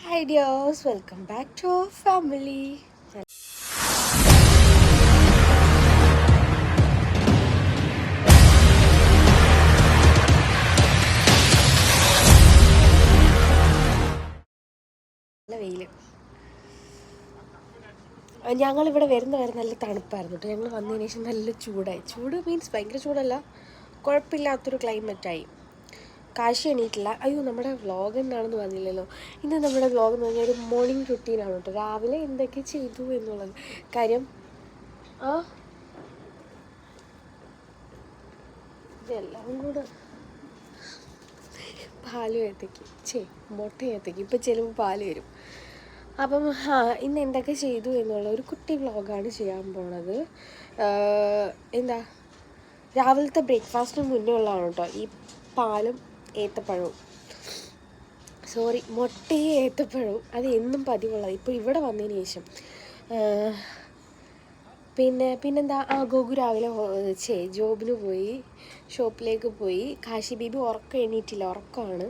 Hi dears, welcome back to our family. വെയിൽ ഞങ്ങളിവിടെ വരുന്ന വരെ നല്ല തണുപ്പായിരുന്നു കേട്ടോ. ഞങ്ങൾ വന്നതിന് ശേഷം നല്ല ചൂടായി. ചൂട് മീൻസ് ഭയങ്കര ചൂടല്ല, കുഴപ്പമില്ലാത്തൊരു ക്ലൈമറ്റായി. കാശി എണീറ്റില്ല. അയ്യോ, നമ്മുടെ വ്ളോഗ് എന്നാണെന്ന് പറഞ്ഞില്ലല്ലോ. ഇന്ന് നമ്മുടെ വ്ളോഗ് എന്ന് പറഞ്ഞാൽ ഒരു മോർണിംഗ് റുട്ടീനാണ് കേട്ടോ. രാവിലെ എന്തൊക്കെ ചെയ്തു എന്നുള്ളത് കാര്യം ഇതെല്ലാം കൂടെ പാല് ഏത്തയ്ക്ക് മുട്ട ഏത്തയ്ക്ക് ഇപ്പം ചിലപ്പോൾ പാല് വരും. അപ്പം ഇന്ന് എന്തൊക്കെ ചെയ്തു എന്നുള്ള ഒരു കുട്ടി വ്ളോഗാണ് ചെയ്യാൻ പോണത്. എന്താ രാവിലത്തെ ബ്രേക്ക്ഫാസ്റ്റിന് മുന്നേ ഉള്ളതാണ് കേട്ടോ ഈ പാലും ഏത്തപ്പഴവും. മുട്ടയും ഏത്തപ്പഴവും. അത് എന്നും പതിവുള്ളത്. ഇപ്പോൾ ഇവിടെ വന്നതിന് ശേഷം പിന്നെന്താ ഗോഗു രാവിലെ ജോബിന് പോയി, ഷോപ്പിലേക്ക് പോയി. കാശി ബേബി എണീറ്റില്ല, ഉറക്കമാണ്.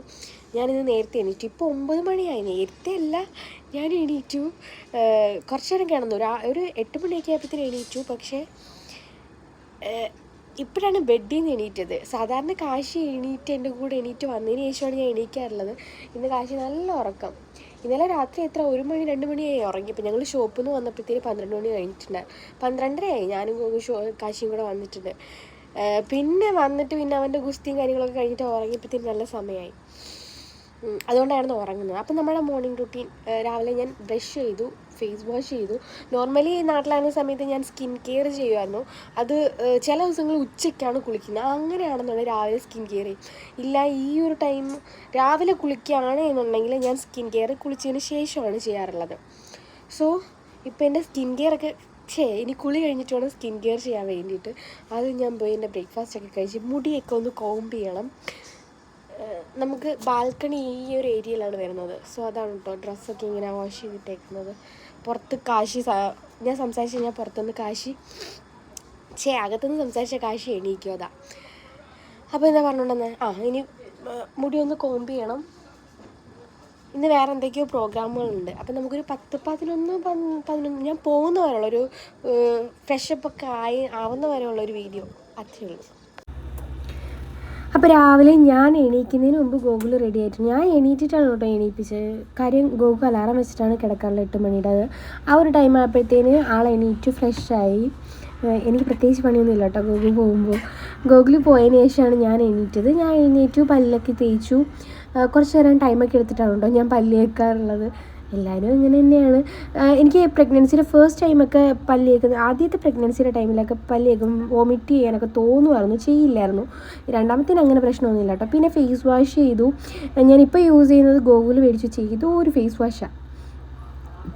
ഞാനിന്ന് നേരത്തെ എണീറ്റു. ഇപ്പോൾ 9 മണിയായി. നേരത്തെ അല്ല, ഞാൻ എണീറ്റു. കുറച്ച് നേരം കിടന്നു. ഒരു 8 മണിയൊക്കെ ആയപ്പോഴത്തേന് എണീറ്റു. പക്ഷേ ഇപ്പോഴാണ് ബെഡിൽ നിന്ന് എണീറ്റത്. സാധാരണ കാശി എൻ്റെ കൂടെ എണീറ്റ് വന്നതിന് ശേഷമാണ് ഞാൻ എണീക്കാറുള്ളത്. ഇന്ന് കാശി നല്ല ഉറക്കം. ഇന്നലെ രാത്രി 1 മണി 2 മണിയായി ഉറങ്ങിയപ്പോൾ. ഞങ്ങൾ ഷോപ്പിൽ നിന്ന് വന്നപ്പോഴത്തേന് 12 മണി കഴിഞ്ഞിട്ടുണ്ട്. 12:30 ഞാനും കാശിയും കൂടെ വന്നിട്ടുണ്ട്. പിന്നെ അവൻ്റെ ഗുസ്തിയും കാര്യങ്ങളൊക്കെ കഴിഞ്ഞിട്ട് ഉറങ്ങിയപ്പോഴത്തേന് നല്ല സമയമായി. അതുകൊണ്ടായിരുന്നു ഉറങ്ങുന്നത്. അപ്പം നമ്മുടെ മോർണിംഗ് റുട്ടീൻ, രാവിലെ ഞാൻ ബ്രഷ് ചെയ്തു, ഫേസ് വാഷ് ചെയ്തു. നോർമലി നാട്ടിലായിരുന്ന സമയത്ത് ഞാൻ സ്കിൻ കെയർ ചെയ്യുമായിരുന്നു. അത് ചില ദിവസങ്ങൾ ഉച്ചയ്ക്കാണ് കുളിക്കുന്നത്. അങ്ങനെയാണെന്നുണ്ടെങ്കിൽ രാവിലെ സ്കിൻ കെയർ ചെയ്യും. ഇല്ല, ഈ ഒരു ടൈം രാവിലെ കുളിക്കുകയാണ് എന്നുണ്ടെങ്കിൽ ഞാൻ സ്കിൻ കെയർ കുളിച്ചതിന് ശേഷമാണ് ചെയ്യാറുള്ളത്. സോ ഇപ്പോൾ എൻ്റെ സ്കിൻ കെയറൊക്കെ ഇനി കുളി കഴിഞ്ഞിട്ട് വേണം സ്കിൻ കെയർ ചെയ്യാൻ വേണ്ടിയിട്ട്. അത് ഞാൻ പോയി എൻ്റെ ബ്രേക്ക്ഫാസ്റ്റൊക്കെ കഴിച്ച് മുടിയൊക്കെ ഒന്ന് കോംബ് ചെയ്യണം. നമുക്ക് ബാൽക്കണി ഈ ഒരു ഏരിയയിലാണ് വരുന്നത്. സോ അതാണ് കേട്ടോ ഡ്രസ്സൊക്കെ ഇങ്ങനെ വാഷ് ചെയ്തിട്ടേക്കുന്നത്. പുറത്ത് കാശി ഞാൻ സംസാരിച്ച് കഴിഞ്ഞാൽ പുറത്തുനിന്ന് കാശി അകത്തുനിന്ന് സംസാരിച്ച കാശി എണീക്കും. അതാ. അപ്പോൾ എന്താ പറഞ്ഞുകൊണ്ടെന്ന് ഇനി മുടി ഒന്ന് കോംബ് ചെയ്യണം. ഇന്ന് വേറെ എന്തൊക്കെയോ പ്രോഗ്രാമുകളുണ്ട്. അപ്പം നമുക്കൊരു 10-11 ഞാൻ പോകുന്ന വരെയുള്ളൊരു ഫ്രഷപ്പൊക്കെ ആവുന്ന വരെയുള്ളൊരു വീഡിയോ അത്രയേ ഉള്ളൂ. അപ്പോൾ രാവിലെ ഞാൻ എണീക്കുന്നതിന് മുമ്പ് ഗോകുൽ റെഡി ആയിട്ട്, ഞാൻ എണീറ്റിട്ടാണ് കേട്ടോ എണീപ്പിച്ചത്. കാര്യം ഗോകുൽ അലാറം വെച്ചിട്ടാണ് കിടക്കാറുള്ളത് 8 മണിയുടെ. അത് ആ ഒരു ടൈം ആയപ്പോഴത്തേന് ആൾ എണീറ്റ് ഫ്രഷായി. എനിക്ക് പ്രത്യേകിച്ച് പണിയൊന്നുമില്ല കേട്ടോ ഗോകുൽ പോയതിന് ശേഷമാണ് ഞാൻ എണീറ്റത്. ഞാൻ എണീറ്റു, പല്ലൊക്കെ തേച്ചു. കുറച്ച് നേരം ടൈമൊക്കെ എടുത്തിട്ടാണ് കേട്ടോ ഞാൻ പല്ല് തേക്കാറുള്ളത്. എല്ലാവരും ഇങ്ങനെ തന്നെയാണ്. എനിക്ക് പ്രഗ്നൻസിയുടെ ഫസ്റ്റ് ടൈമൊക്കെ പല്ല് തേക്കുന്നത്, ആദ്യത്തെ പ്രഗ്നൻസിയുടെ ടൈമിലൊക്കെ പല്ല് തേക്കും വോമിറ്റ് ചെയ്യാനൊക്കെ തോന്നുമായിരുന്നു, ചെയ്യില്ലായിരുന്നു. രണ്ടാമത്തേന് അങ്ങനെ പ്രശ്നമൊന്നുമില്ല കേട്ടോ. പിന്നെ ഫേസ് വാഷ് ചെയ്തു. ഞാനിപ്പോൾ യൂസ് ചെയ്യുന്നത് ഗോകുൽ മേടിച്ചു ചെയ്തു ഒരു ഫേസ് വാഷാണ്.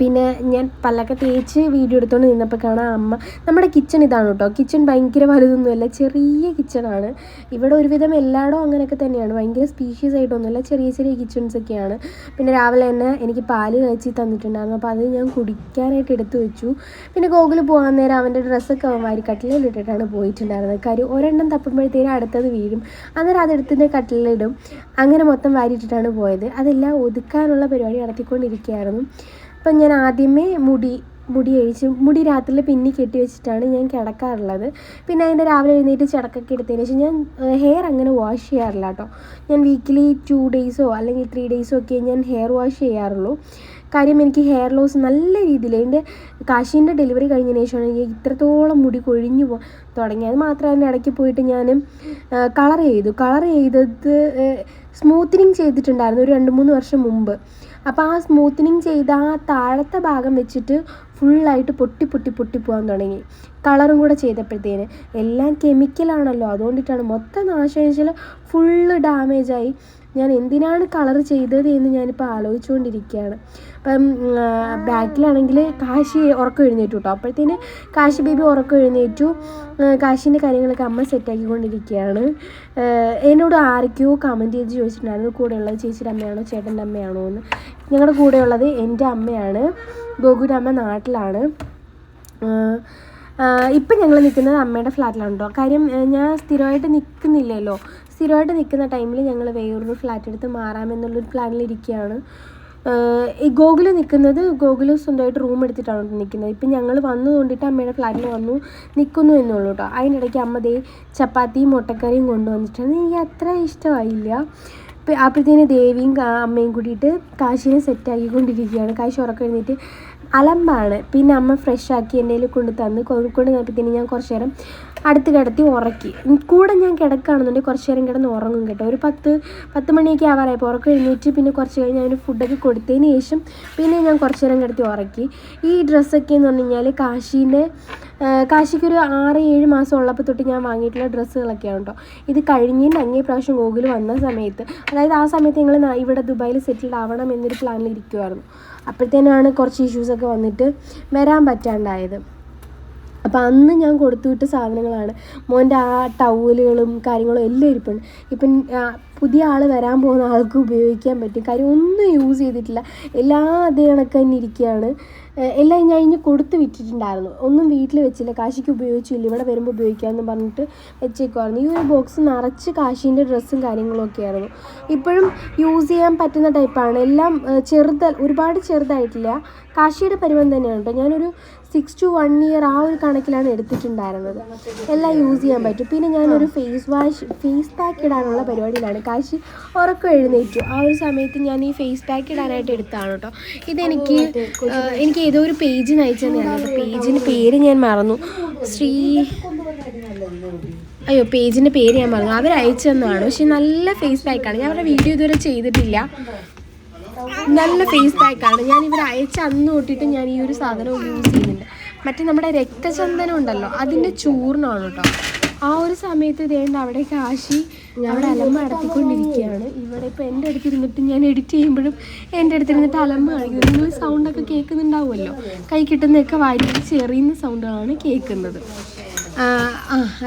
പിന്നെ ഞാൻ പല്ലൊക്കെ തേച്ച് വീഡിയോ എടുത്തുകൊണ്ട് നിന്നപ്പോൾ കാണാം അമ്മ. നമ്മുടെ കിച്ചൺ ഇതാണ് കേട്ടോ. കിച്ചൺ ഭയങ്കര വലുതൊന്നുമല്ല, ചെറിയ കിച്ചണാണ്. ഇവിടെ ഒരുവിധം എല്ലായിടവും അങ്ങനെയൊക്കെ തന്നെയാണ്. ഭയങ്കര സ്പീഷ്യസ് ആയിട്ടൊന്നുമില്ല, ചെറിയ ചെറിയ കിച്ചൺസൊക്കെയാണ്. പിന്നെ രാവിലെ തന്നെ എനിക്ക് പാല് കാച്ചി തന്നിട്ടുണ്ടായിരുന്നു. അപ്പോൾ അത് ഞാൻ കുടിക്കാനായിട്ട് എടുത്തു വെച്ചു. പിന്നെ ഗോകുൽ പോകാൻ നേരം അവൻ്റെ ഡ്രസ്സൊക്കെ വാരി കട്ടിലിട്ടിട്ടാണ് പോയിട്ടുണ്ടായിരുന്നത്. കാര്യം ഒരെണ്ണം തപ്പുമ്പോഴത്തേനും അടുത്തത് വീഴും. അന്നേരം അതെടുത്തിൻ്റെ കട്ടിലിടും. അങ്ങനെ മൊത്തം വാരിയിട്ടിട്ടാണ് പോയത്. അതെല്ലാം ഒതുക്കാനുള്ള പരിപാടി നടത്തിക്കൊണ്ടിരിക്കുകയായിരുന്നു. അപ്പം ഞാൻ ആദ്യമേ മുടി അഴിച്ച് മുടി രാത്രിയിൽ പിന്നി കെട്ടി വെച്ചിട്ടാണ് ഞാൻ കിടക്കാറുള്ളത്. പിന്നെ അതിൻ്റെ രാവിലെ എഴുന്നേറ്റ് ചടക്കൊക്കെ എടുത്തതിന് ശേഷം ഞാൻ ഹെയർ അങ്ങനെ വാഷ് ചെയ്യാറില്ല കേട്ടോ. ഞാൻ വീക്കിലി 2 ഡേയ്സോ അല്ലെങ്കിൽ 3 ഡേയ്സോ ഒക്കെ ഞാൻ ഹെയർ വാഷ് ചെയ്യാറുള്ളൂ. കാര്യം എനിക്ക് ഹെയർ ലോസ് നല്ല രീതിയിൽ, എൻ്റെ കാശീൻ്റെ ഡെലിവറി കഴിഞ്ഞതിന് ശേഷമാണ് എനിക്ക് ഇത്രത്തോളം മുടി കൊഴിഞ്ഞു തുടങ്ങി. അത് മാത്രമല്ല, ഇടയ്ക്ക് പോയിട്ട് ഞാൻ കളർ ചെയ്തത് സ്മൂത്തനിങ് ചെയ്തിട്ടുണ്ടായിരുന്നു ഒരു 2-3 വർഷം മുമ്പ്. അപ്പോൾ ആ സ്മൂത്തനിങ് ചെയ്ത ആ താഴത്തെ ഭാഗം വെച്ചിട്ട് ഫുള്ളായിട്ട് പൊട്ടി പോകാൻ തുടങ്ങി. കളറും കൂടെ ചെയ്തപ്പോഴത്തേന് എല്ലാം കെമിക്കലാണല്ലോ, അതുകൊണ്ടിട്ടാണ് മൊത്തം നാശം വെച്ചാൽ ഫുള്ള് ഡാമേജായി. ഞാൻ എന്തിനാണ് കളർ ചെയ്തത് എന്ന് ഞാനിപ്പോൾ ആലോചിച്ചുകൊണ്ടിരിക്കുകയാണ്. അപ്പം ബാക്കിലാണെങ്കിൽ കാശി ഉറക്കം എഴുന്നേറ്റു കേട്ടോ. അപ്പോഴത്തേന് കാശി ബേബി ഉറക്കം എഴുന്നേറ്റു. കാശിൻ്റെ കാര്യങ്ങളൊക്കെ അമ്മ സെറ്റാക്കിക്കൊണ്ടിരിക്കുകയാണ്. എന്നോട് ആരൊക്കെയോ കമൻറ്റ് ചെയ്ത് ചോദിച്ചിട്ടുണ്ടായിരുന്നു കൂടെയുള്ളത് ചേച്ചിയുടെ അമ്മയാണോ ചേട്ടൻ്റെ അമ്മയാണോ എന്ന്. ഞങ്ങളുടെ കൂടെയുള്ളത് എൻ്റെ അമ്മയാണ്. ഗോകുൻ്റെ അമ്മ നാട്ടിലാണ്. ഇപ്പം ഞങ്ങൾ നിൽക്കുന്നത് അമ്മയുടെ ഫ്ലാറ്റിലാണ് കേട്ടോ. കാര്യം ഞാൻ സ്ഥിരമായിട്ട് നിൽക്കുന്നില്ലല്ലോ. സ്ഥിരമായിട്ട് നിൽക്കുന്ന ടൈമിൽ ഞങ്ങൾ വേറൊരു ഫ്ലാറ്റ് എടുത്ത് മാറാമെന്നുള്ളൊരു പ്ലാനിലിരിക്കുകയാണ്. ഈ ഗോകുൽ നിൽക്കുന്നത്, ഗോകുൽ സ്വന്തമായിട്ട് റൂം എടുത്തിട്ടാണ് നിൽക്കുന്നത്. ഇപ്പം ഞങ്ങൾ വന്നു കൊണ്ടിട്ട് അമ്മയുടെ ഫ്ലാറ്റിൽ വന്നു നിൽക്കുന്നു എന്നുള്ളൂ കേട്ടോ. അതിനിടയ്ക്ക് അമ്മ ദേ ചപ്പാത്തിയും മുട്ടക്കറിയും കൊണ്ടുവന്നിട്ടാണ്. എനിക്ക് അത്ര ഇഷ്ടമായില്ല. അപ്പോഴത്തേന് ദേവിയും അമ്മയും കൂടിയിട്ട് കാശിനെ സെറ്റാക്കിക്കൊണ്ടിരിക്കുകയാണ്. കാശി ഉറക്കം എഴുന്നേറ്റ് അലമ്പാണ്. പിന്നെ അമ്മ ഫ്രഷ് ആക്കി എൻ്റെ കൊണ്ട് തന്ന് തന്നപ്പോഴത്തേന് ഞാൻ കുറച്ച് നേരം അടുത്ത് കിടത്തി ഉറക്കി. കൂടെ ഞാൻ കിടക്കുകയാണെന്നുണ്ടെങ്കിൽ കുറച്ച് നേരം കിടന്ന് ഉറങ്ങും കേട്ടോ. ഒരു 10 മണിയൊക്കെ ആവാറായപ്പോൾ ഉറക്കം എഴുന്നേറ്റ് പിന്നെ കുറച്ച് കഴിഞ്ഞ് അതിന് ഫുഡൊക്കെ കൊടുത്തതിന് ശേഷം പിന്നെ ഞാൻ കുറച്ച് നേരം കിടത്തി ഉറക്കി. ഈ ഡ്രസ്സൊക്കെ എന്ന് പറഞ്ഞു കഴിഞ്ഞാൽ കാശിക്കൊരു 6-7 മാസം ഉള്ളപ്പോൾ തൊട്ട് ഞാൻ വാങ്ങിയിട്ടുള്ള ഡ്രസ്സുകളൊക്കെയാണ് കേട്ടോ. ഇത് കഴിഞ്ഞതിൻ്റെ അങ്ങേ പ്രാവശ്യം ഗോകുൽ വന്ന സമയത്ത്, അതായത് ആ സമയത്ത് ഞങ്ങൾ ഇവിടെ ദുബായിൽ സെറ്റിൽഡ് ആവണം എന്നൊരു പ്ലാനിൽ ഇരിക്കുമായിരുന്നു. അപ്പോഴത്തേനാണ് കുറച്ച് ഇഷ്യൂസൊക്കെ വന്നിട്ട് വരാൻ പറ്റാണ്ടായത്. അപ്പോൾ അന്ന് ഞാൻ കൊടുത്തുവിട്ട സാധനങ്ങളാണ്. മോൻ്റെ ആ ടവലുകളും കാര്യങ്ങളും എല്ലാം ഇരിപ്പുണ്ട്. ഇപ്പം പുതിയ ആൾ വരാൻ പോകുന്ന ആൾക്ക് ഉപയോഗിക്കാൻ പറ്റും. കാര്യം ഒന്നും യൂസ് ചെയ്തിട്ടില്ല, എല്ലാം അതേ കണക്ക് തന്നെ ഇരിക്കുകയാണ്. എല്ലാം ഞാൻ ഇനി കൊടുത്ത് വിറ്റിട്ടുണ്ടായിരുന്നു, ഒന്നും വീട്ടിൽ വെച്ചില്ല. കാശിക്ക് ഉപയോഗിച്ചില്ല, ഇവിടെ വരുമ്പോൾ ഉപയോഗിക്കാമെന്ന് പറഞ്ഞിട്ട് വെച്ചേക്കുമായിരുന്നു. ഈ ഒരു ബോക്സ് നിറച്ച് കാശീൻ്റെ ഡ്രസ്സും കാര്യങ്ങളൊക്കെ ആയിരുന്നു. ഇപ്പോഴും യൂസ് ചെയ്യാൻ പറ്റുന്ന ടൈപ്പാണ്. എല്ലാം ഒരുപാട് ചെറുതായിട്ടില്ല. കാശിയുടെ പരുവം തന്നെയാണ് കേട്ടോ. ഞാനൊരു 6 to 1 year ആ ഒരു കണക്കിലാണ് എടുത്തിട്ടുണ്ടായിരുന്നത്. എല്ലാം യൂസ് ചെയ്യാൻ പറ്റും. പിന്നെ ഞാനൊരു ഫേസ് പാക്ക് ഇടാനുള്ള പരിപാടിയിലാണ്. കാശി ഉറക്കം എഴുന്നേറ്റു. ആ ഒരു സമയത്ത് ഞാൻ ഈ ഫേസ് പാക്ക് ഇടാനായിട്ട് എടുത്തതാണ് കേട്ടോ. എനിക്ക് ഏതോ ഒരു പേജ് നയിച്ചു തന്നെയാണ് കേട്ടോ. പേജിൻ്റെ പേര് ഞാൻ മറന്നു. പേജിൻ്റെ പേര് ഞാൻ മറന്നു. അവർ അയച്ചു തന്നതാണ്. പക്ഷെ നല്ല ഫേസ് പാക്കാണ്. ഞാൻ അവരുടെ വീഡിയോ ഇതുവരെ ചെയ്തിട്ടില്ല. നല്ല ഫേസ് പാക്കാണ്. ഞാൻ ഇവിടെ അയച്ച അന്ന് തൊട്ടിട്ട് ഞാൻ ഈ ഒരു സാധനം യൂസ് ചെയ്യുന്നുണ്ട്. മറ്റേ നമ്മുടെ രക്തചന്ദനം ഉണ്ടല്ലോ, അതിൻ്റെ ചൂർണ്ണമാണ് കേട്ടോ. ആ ഒരു സമയത്ത് ഇതേണ്ട അവിടെ കാശി അവിടെ അലമ്പ നടത്തിക്കൊണ്ടിരിക്കുകയാണ്. ഇവിടെ ഇപ്പോൾ എൻ്റെ അടുത്തിരുന്നിട്ട് ഞാൻ എഡിറ്റ് ചെയ്യുമ്പോഴും എൻ്റെ അടുത്തിരുന്നിട്ട് അലമ്പ കാണിക്കുന്നത്. നിങ്ങൾ സൗണ്ടൊക്കെ കേൾക്കുന്നുണ്ടാവുമല്ലോ. കൈ കിട്ടുന്നതൊക്കെ വാരി ചെറിയുന്ന സൗണ്ടുകളാണ് കേൾക്കുന്നത്.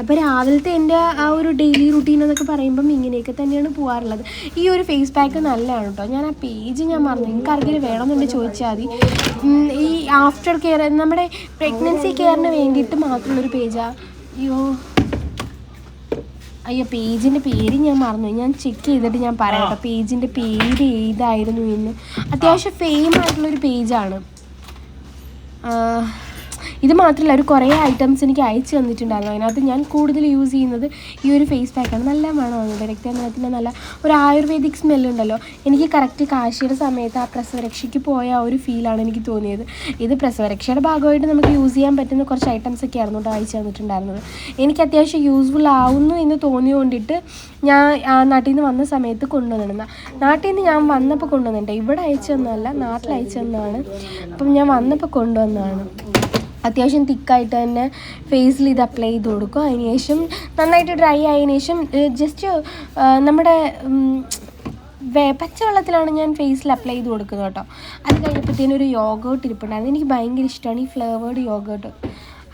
അപ്പോൾ രാവിലത്തെ എൻ്റെ ആ ഒരു ഡെയിലി റുട്ടീൻ എന്നൊക്കെ പറയുമ്പം ഇങ്ങനെയൊക്കെ തന്നെയാണ് പോകാറുള്ളത്. ഈ ഒരു ഫേസ് പാക്ക് നല്ലതാണ് കേട്ടോ. ഞാൻ ആ പേജ് ഞാൻ മറന്നു. നിങ്ങൾക്ക് ആർക്കെങ്കിലും വേണമെന്നുണ്ടെങ്കിൽ ചോദിച്ചാൽ മതി. ഈ ആഫ്റ്റർ കെയർ, നമ്മുടെ പ്രഗ്നൻസി കെയറിന് വേണ്ടിയിട്ട് മാത്രമുള്ളൊരു പേജാണ്. അയ്യോ പേജിൻ്റെ പേര് ഞാൻ മറന്നു. ഞാൻ ചെക്ക് ചെയ്തിട്ട് ഞാൻ പറയാം കേട്ടോ പേജിൻ്റെ പേര് ഏതായിരുന്നു എന്ന്. അത്യാവശ്യം ഫെയിം ആയിട്ടുള്ളൊരു പേജാണ്. ഇത് മാത്രമല്ല, ഒരു കുറേ ഐറ്റംസ് എനിക്ക് അയച്ചു തന്നിട്ടുണ്ടായിരുന്നു. അതിനകത്ത് ഞാൻ കൂടുതൽ യൂസ് ചെയ്യുന്നത് ഈ ഒരു ഫേസ് പാക്കാണ്. നല്ല മണമാണ്. രക്തചന്ദനത്തിൻ്റെ നല്ല ഒരു ആയുർവേദിക് സ്മെല്ലുണ്ടല്ലോ. എനിക്ക് കറക്റ്റ് കാശിയുടെ സമയത്ത് ആ പ്രസവരക്ഷയ്ക്ക് പോയ ആ ഒരു ഫീലാണ് എനിക്ക് തോന്നിയത്. ഇത് പ്രസവരക്ഷയുടെ ഭാഗമായിട്ട് നമുക്ക് യൂസ് ചെയ്യാൻ പറ്റുന്ന കുറച്ച് ഐറ്റംസ് ഒക്കെ ആയിരുന്നു കേട്ടോ അയച്ചു തന്നിട്ടുണ്ടായിരുന്നത്. എനിക്ക് അത്യാവശ്യം യൂസ്ഫുൾ ആവുന്നു എന്ന് തോന്നിയുകൊണ്ടിട്ട് ഞാൻ നാട്ടിൽ നിന്ന് വന്ന സമയത്ത് കൊണ്ടുവന്നിരുന്ന. നാട്ടിൽ നിന്ന് ഞാൻ വന്നപ്പോൾ കൊണ്ടുവന്നിട്ടുണ്ട്. ഇവിടെ അയച്ചു തന്നതല്ല, നാട്ടിൽ അയച്ചു തന്നതാണ്. അപ്പം ഞാൻ വന്നപ്പോൾ കൊണ്ടുവന്നതാണ്. അത്യാവശ്യം തിക്കായിട്ട് തന്നെ ഫേസിൽ ഇത് അപ്ലൈ ചെയ്ത് കൊടുക്കും. അതിന് ശേഷം നന്നായിട്ട് ഡ്രൈ ആയതിനു ശേഷം ജസ്റ്റ് നമ്മുടെ പച്ചവെള്ളത്തിലാണ് ഞാൻ ഫേസിൽ അപ്ലൈ ചെയ്ത് കൊടുക്കുന്നത് കേട്ടോ. അത് കഴിഞ്ഞപ്പോഴത്തേനും ഒരു യോഗേർട്ട് ഇരിപ്പുണ്ടായിരുന്നു. എനിക്ക് ഭയങ്കര ഇഷ്ടമാണ് ഈ ഫ്ലേവേർഡ് യോഗേർട്ട്.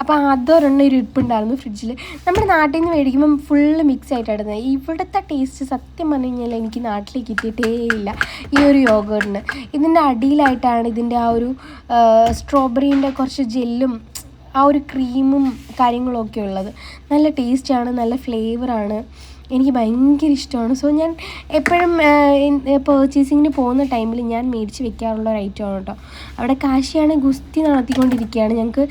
അപ്പോൾ അതൊരെണ്ണം ഇരിപ്പുണ്ടായിരുന്നു ഫ്രിഡ്ജിൽ. നമ്മുടെ നാട്ടിൽ നിന്ന് മേടിക്കുമ്പം ഫുള്ള് മിക്സ് ആയിട്ടാണ് ഇടുന്നത്. ഇവിടുത്തെ ടേസ്റ്റ് സത്യം പറഞ്ഞു കഴിഞ്ഞാൽ എനിക്ക് നാട്ടിലേക്ക് കിട്ടിയിട്ടേ ഇല്ല ഈ ഒരു യോഗേർട്ടിന്. ഇതിൻ്റെ അടിയിലായിട്ടാണ് ഇതിൻ്റെ ആ ഒരു സ്ട്രോബെറീൻ്റെ കുറച്ച് ജെല്ലും ആ ഒരു ക്രീമും കാര്യങ്ങളൊക്കെ ഉള്ളത്. നല്ല ടേസ്റ്റാണ്, നല്ല ഫ്ലേവറാണ്. എനിക്ക് ഭയങ്കര ഇഷ്ടമാണ്. സോ ഞാൻ എപ്പോഴും പർച്ചേസിങ്ങിന് പോകുന്ന ടൈമിൽ ഞാൻ മേടിച്ച് വെക്കാറുള്ള ഒരു ഐറ്റമാണ് കേട്ടോ. അവിടെ കാശിയാണ് ഗുസ്തി നടത്തിക്കൊണ്ടിരിക്കുകയാണ്. ഞങ്ങൾക്ക്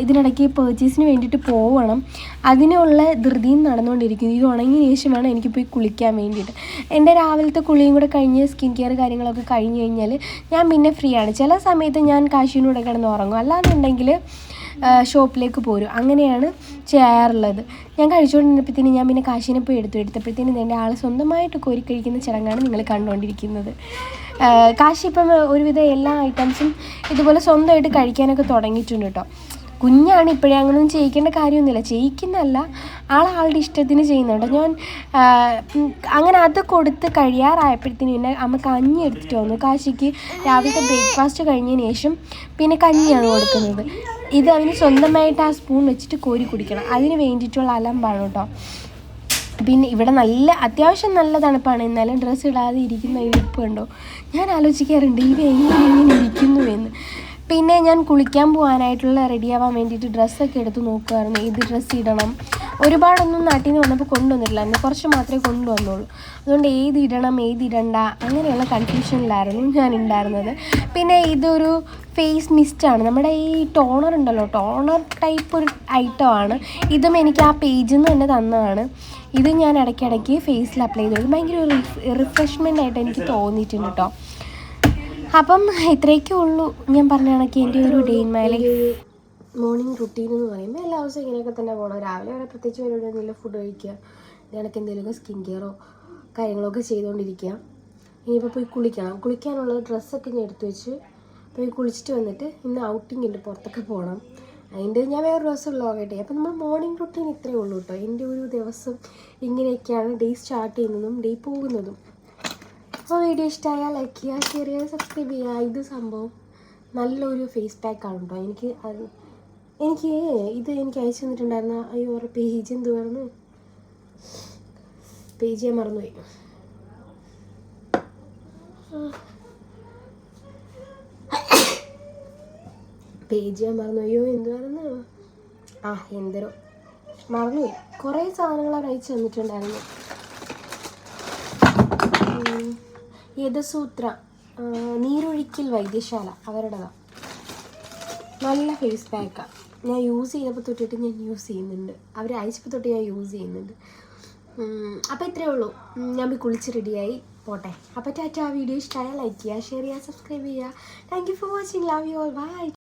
ഇതിനിടയ്ക്ക് പർച്ചേസിന് വേണ്ടിയിട്ട് പോകണം. അതിനുള്ള ധൃതിയും നടന്നുകൊണ്ടിരിക്കുന്നു. ഇത് ഉണങ്ങിയ ശേഷം വേണം എനിക്ക് പോയി കുളിക്കാൻ വേണ്ടിയിട്ട്. എൻ്റെ രാവിലത്തെ കുളിയും കൂടെ കഴിഞ്ഞ് സ്കിൻ കെയർ കാര്യങ്ങളൊക്കെ കഴിഞ്ഞ് കഴിഞ്ഞാൽ ഞാൻ പിന്നെ ഫ്രീ ആണ്. ചില സമയത്ത് ഞാൻ കാശിനൂടെ കിടന്ന് ഉറങ്ങും, അല്ലാന്നുണ്ടെങ്കിൽ ഷോപ്പിലേക്ക് പോരും. അങ്ങനെയാണ് ചെയ്യാറുള്ളത്. ഞാൻ കഴിച്ചുകൊണ്ടിരുന്നപ്പോഴത്തേന് ഞാൻ പിന്നെ കാശിനെ പോയി എടുത്തപ്പോഴത്തേനും എൻ്റെ ആൾ സ്വന്തമായിട്ട് കോരിക്കഴിക്കുന്ന ചടങ്ങാണ് നിങ്ങൾ കണ്ടുകൊണ്ടിരിക്കുന്നത്. കാശി ഇപ്പം ഒരുവിധം എല്ലാ ഐറ്റംസും ഇതുപോലെ സ്വന്തമായിട്ട് കഴിക്കാനൊക്കെ തുടങ്ങിയിട്ടുണ്ട് കേട്ടോ. കുഞ്ഞാണ്, ഇപ്പോഴേ അങ്ങനെയൊന്നും ചെയ്യിക്കേണ്ട കാര്യമൊന്നുമില്ല. ചെയ്യിക്കുന്നതല്ല, ആളുടെ ഇഷ്ടത്തിന് ചെയ്യുന്നുണ്ട്. ഞാൻ അങ്ങനെ അത് കൊടുത്ത് കഴിയാറായപ്പോഴത്തേനും പിന്നെ അമ്മ കഞ്ഞി എടുത്തിട്ട് വന്നു. കാശിക്ക് രാവിലത്തെ ബ്രേക്ക്ഫാസ്റ്റ് കഴിഞ്ഞതിന് ശേഷം പിന്നെ കഞ്ഞിയാണ് കൊടുക്കുന്നത്. ഇത് അവന് സ്വന്തമായിട്ട് ആ സ്പൂൺ വെച്ചിട്ട് കോരി കുടിക്കണം. അതിന് വേണ്ടിയിട്ടുള്ള അലമ്പാണ് കേട്ടോ. പിന്നെ ഇവിടെ അത്യാവശ്യം നല്ല തണുപ്പാണ്. എന്നാലും ഡ്രസ്സ് ഇടാതെ ഇരിക്കുന്ന ഇരിപ്പ് കണ്ടോ. ഞാൻ ആലോചിക്കാറുണ്ട് ഇവ എങ്ങനെ ഇരിക്കുന്നു എന്ന്. പിന്നെ ഞാൻ കുളിക്കാൻ പോകാനായിട്ടുള്ള റെഡിയാവാൻ വേണ്ടിയിട്ട് ഡ്രസ്സൊക്കെ എടുത്ത് നോക്കുമായിരുന്നു. ഏത് ഡ്രസ്സ് ഇടണം, ഒരുപാടൊന്നും നാട്ടിൽ നിന്ന് വന്നപ്പോൾ കൊണ്ടുവന്നിട്ടില്ലായിരുന്നു, കുറച്ച് മാത്രമേ കൊണ്ടുവന്നുള്ളൂ. അതുകൊണ്ട് ഏതിടണം ഏതിടണ്ട അങ്ങനെയുള്ള കൺഫ്യൂഷനിലായിരുന്നു ഞാൻ ഉണ്ടായിരുന്നത്. പിന്നെ ഇതൊരു ഫേസ് മിസ്റ്റാണ്. നമ്മുടെ ഈ ടോണർ ഉണ്ടല്ലോ, ടോണർ ടൈപ്പ് ഒരു ഐറ്റമാണ്. ഇതും എനിക്ക് ആ പേജിൽ നിന്ന് തന്നെ തന്നതാണ്. ഇത് ഞാൻ ഇടയ്ക്കിടയ്ക്ക് ഫേസിൽ അപ്ലൈ ചെയ്തത് ഭയങ്കര ഒരു റിഫ്രഷ്മെൻ്റ് ആയിട്ട് എനിക്ക് തോന്നിയിട്ടുണ്ട് കേട്ടോ. അപ്പം ഇത്രയൊക്കെ ഉള്ളൂ. ഞാൻ പറഞ്ഞ കണക്ക് എൻ്റെ ഒരു day in my life morning routine എന്ന് പറയുമ്പോൾ എല്ലാ ദിവസവും ഇങ്ങനെയൊക്കെ തന്നെ പോകണം. രാവിലെ വരെ പ്രത്യേകിച്ച് പരിപാടിയൊന്നുമില്ല, ഫുഡ് കഴിക്കുക, ഇതിനൊക്കെ എന്തെങ്കിലുമൊക്കെ സ്കിൻ കെയറോ കാര്യങ്ങളൊക്കെ ചെയ്തുകൊണ്ടിരിക്കുക. ഇനിയിപ്പോൾ പോയി കുളിക്കാനുള്ള ഡ്രസ്സൊക്കെ ഞാൻ എടുത്തു വെച്ച് പോയി കുളിച്ചിട്ട് വന്നിട്ട് ഇന്ന് ഔട്ടിംഗ് ഉണ്ട്, പുറത്തൊക്കെ പോകണം. അതിൻ്റെ ഞാൻ വേറൊരു ദിവസം വ്ളോഗായിട്ട്. അപ്പോൾ നമ്മൾ മോർണിംഗ് റുട്ടീൻ ഇത്രയേ ഉള്ളൂ കേട്ടോ. എൻ്റെ ഒരു ദിവസം ഇങ്ങനെയൊക്കെയാണ് ഡേ സ്റ്റാർട്ട് ചെയ്യുന്നതും ഡേ പോകുന്നതും. അപ്പോൾ വീഡിയോ ഇഷ്ടമായാൽ ലൈക്ക് ചെയ്യുക, ഷെയർ ചെയ്യുക, സബ്സ്ക്രൈബ് ചെയ്യുക. ഇത് സംഭവം നല്ലൊരു ഫേസ് പാക്കാണ് കേട്ടോ. എനിക്ക് അയച്ചു തന്നിട്ടുണ്ടായിരുന്ന ഒരു പേജ് എന്തുവായിരുന്നു, പേജ് ഞാൻ മറന്നുപോയി. എന്തുവായിരുന്നു, എന്തരോ മറന്നുപോയി. കുറേ സാധനങ്ങൾ അവർ അയച്ചു തന്നിട്ടുണ്ടായിരുന്നു. യദസൂത്ര നീരൊഴിക്കൽ വൈദ്യശാല അവരുടേതാണ്. നല്ല ഫേസ് പാക്കാണ്. ഞാൻ യൂസ് ചെയ്തപ്പോൾ തൊട്ടിട്ട് ഞാൻ യൂസ് ചെയ്യുന്നുണ്ട്. അവർ അയച്ചപ്പോൾ തൊട്ട് ഞാൻ യൂസ് ചെയ്യുന്നുണ്ട്. അപ്പോൾ ഇത്രയേ ഉള്ളൂ. ഞാൻ പോയി കുളിച്ച് റെഡിയായി പോട്ടെ. അപ്പോൾ ടാറ്റ. വീഡിയോ ഇഷ്ടമായാൽ ലൈക്ക് ചെയ്യുക, ഷെയർ ചെയ്യുക, സബ്സ്ക്രൈബ് ചെയ്യുക. Thank you for watching. Love you all. By.